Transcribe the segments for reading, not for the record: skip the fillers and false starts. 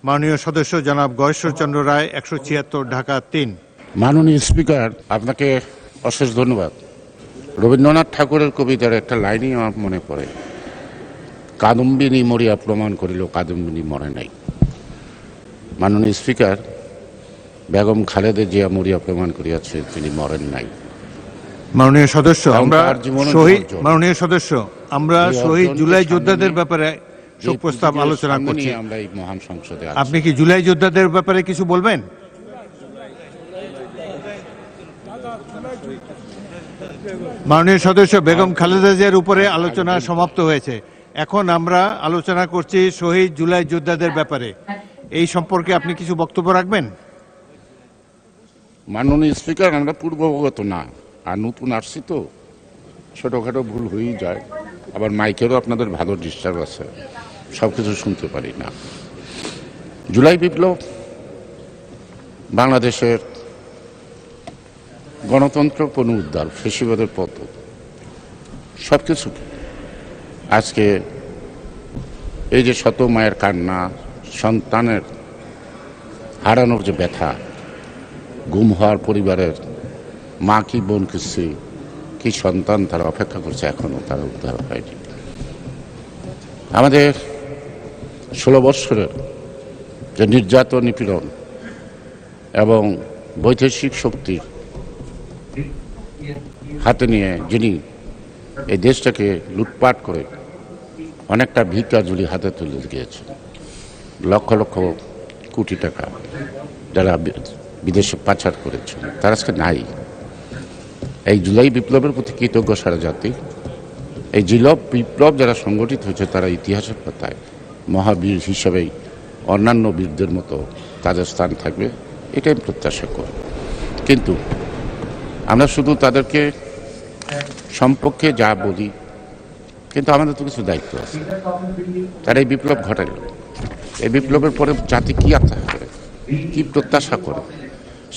মাননীয় সদস্য জনাব গয়েশ্বরচন্দ্র রায়, 176 ঢাকা 3। মাননীয় স্পিকার, আপনাকে অশেষ ধন্যবাদ। রবীন্দ্রনাথ ঠাকুরের কবিতার একটা লাইনই আমার মনে পড়ে, কাদম্বিনী মরিয়া প্রমাণ করিল কাদম্বিনী মরে নাই। মাননীয় স্পিকার, বেগম খালেদা জিয়া মরিয়া প্রমাণ করিয়াছে তিনি মরেন নাই। মাননীয় সদস্য, আমরা শহীদ এই শহীদ অর্জনকে জুলাই সামনে যোদ্ধাদের নিয়ে, ব্যাপারে শোক প্রস্তাব আলোচনা করছি। আমরা এই মহান সংসদে আপনি কি জুলাই যোদ্ধাদের ব্যাপারে কিছু বলবেন? মাননীয় সদস্য, বেগম খালেদা জিয়ার উপরে আলোচনা সমাপ্ত হয়েছে। এখন আমরা আলোচনা করছি শহীদ জুলাই যোদ্ধাদের ব্যাপারে। এই সম্পর্কে আপনি কিছু বক্তব্য রাখবেন? মাননীয় স্পিকার, আমরা পূর্ববগত না, আর নতুন আসছি তো ছোটোখাটো ভুল হয়েই যায়। আবার মাইকেরও আপনাদের ভালো ডিস্টার্ব আছে, সব কিছু শুনতে পারি না। জুলাই বিপ্লব বাংলাদেশের গণতন্ত্র পুনরুদ্ধার, ফ্যাসিবাদের পতন, সব কিছু। আজকে এই যে শত মায়ের কান্না, সন্তানের হারানোর যে ব্যথা, গুম হওয়ার পরিবারের মা কি বোন কি সন্তান তারা অপেক্ষা করছে, এখনও তারা উদ্ধার হয়নি। আমাদের 16 বৎসরের যে নির্যাতন, নিপীড়ন এবং বৈদেশিক শক্তির হাতে নিয়ে যিনি এই দেশটাকে লুটপাট করে অনেকটা ভিক্ষা ঝুলি হাতে তুলে গিয়েছে, লক্ষ লক্ষ কোটি টাকা যারা বিদেশে পাচার করেছেন, তারা আজকে নাই। এই জুলাই বিপ্লবের প্রতি কৃতজ্ঞ সারা জাতি। এই বিপ্লব যারা সংগঠিত হয়েছে তারা ইতিহাসের পাতায় মহাবীর হিসেবেই অন্যান্য বীরদের মতো তাদের স্থান থাকবে, এটাই প্রত্যাশা করি। কিন্তু আমরা শুধু তাদেরকে সম্পর্কে যা বলি, কিন্তু আমাদের তো কিছু দায়িত্ব আছে। তারা এই বিপ্লব ঘটাইল, এই বিপ্লবের পরে জাতি কি আশা করে, কি প্রত্যাশা করে,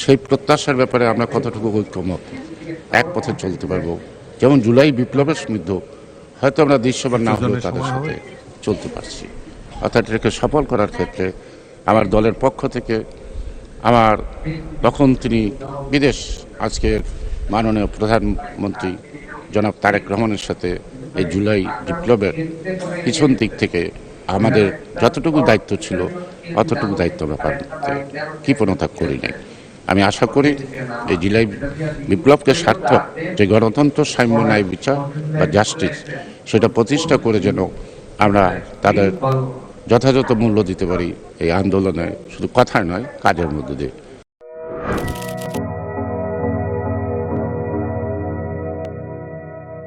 সেই প্রত্যাশার ব্যাপারে আমরা কতটুকু ঐক্যমত, এক পথে চলতে পারবো। যেমন জুলাই বিপ্লবের সমৃদ্ধ হয়তো আমরা দৃশ্যমান না হলেও তাদের সাথে চলতে পারছি। অর্থাৎ এটাকে সফল করার ক্ষেত্রে আমার দলের পক্ষ থেকে আমার তখন তিনি বিদেশ, আজকে মাননীয় প্রধানমন্ত্রী জনাব তারেক রহমানের সাথে এই জুলাই বিপ্লবের পিছন দিক থেকে আমাদের যতটুকু দায়িত্ব ছিল অতটুকু দায়িত্ব আমরা কৃপণতা করি নাই। আমি আশা করি এই জুলাই বিপ্লবকে সার্থক যে গণতন্ত্র, সাম্য, ন্যায় বিচার বা জাস্টিস, সেটা প্রতিষ্ঠা করে যেন আমরা তাদের যথাযথ মূল্য দিতে পারি এই আন্দোলনে, শুধু কথায় নয় কাজের মধ্যে দিয়ে।